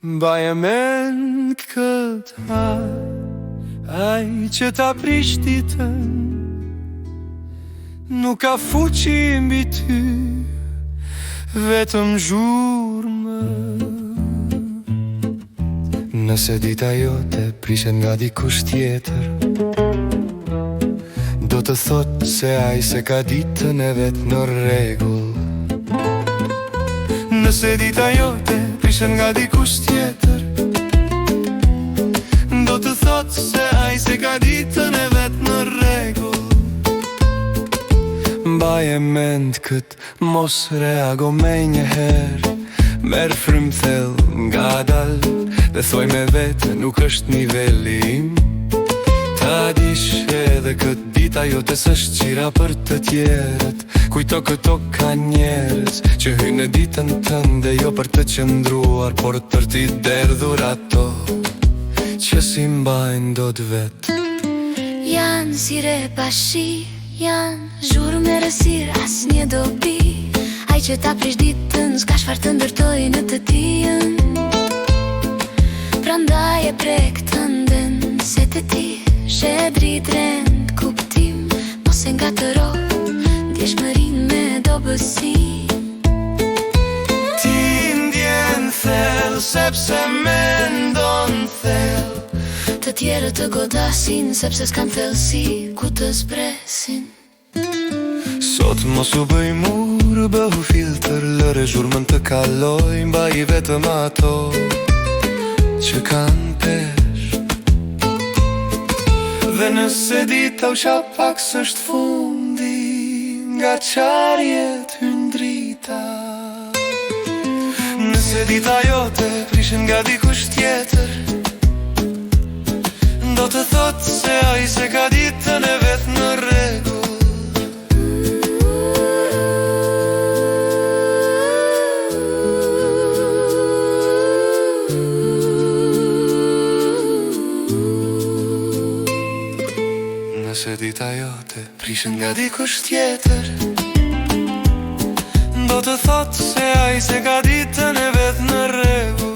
Baje men këtë ai që ta prish ditën, nuk ka fuqi mbi ty, vetëm zhurmë. Nëse dita jote prishet nga dikush tjetër, do të thot se ai se ka ditën e vet në rregull. Nëse dita jote prishet nga dikush tjetër, do të thot se ai se ka ditën e vet në rregull. Mbaje mend kët, mos reago menjëherë, merr frymë thellë ngadal dhe thoj me vete nuk është niveli im. Ta dish edhe kët dita jote s'është qira për të tjerët, kujto këto ka njerëz që hynë në ditën tënde jo për të qëndruar, por për t'i derdhur ato që si mbajnë dot vet. Janë si re pashi, janë zhurë me rësir, as një dobi. Ai që ta prish ditën, s'ka shfar të ndërtoj në të tijën. Prandaj e prek të nden, se të ti she drit rend kuptim. Mos e nga të ro, ndjeshmërin me dobësim. Ti ndjen thellë, sepse mendon thellë, të tjerë të godasin, sepse s'kan thellësi ku të zbresin. Sot mos u bëj mur, bëhu filtër, lëre zhurmën të kaloj, mbaj vetëm ato që kanë pesh. Dhe nëse dita u qa pak s'është fundi, nga qarjet hyn drita. Nëse dita jote prishen nga dikush tjetër, do të thot se ai se ka ditën e vet në rregull. Nëse dita jote prishen nga dikush tjetër, do të thot se ai se ka ditën e vet në rregull.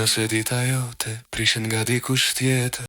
Nëse dita jote prishen nga dikush tjetër,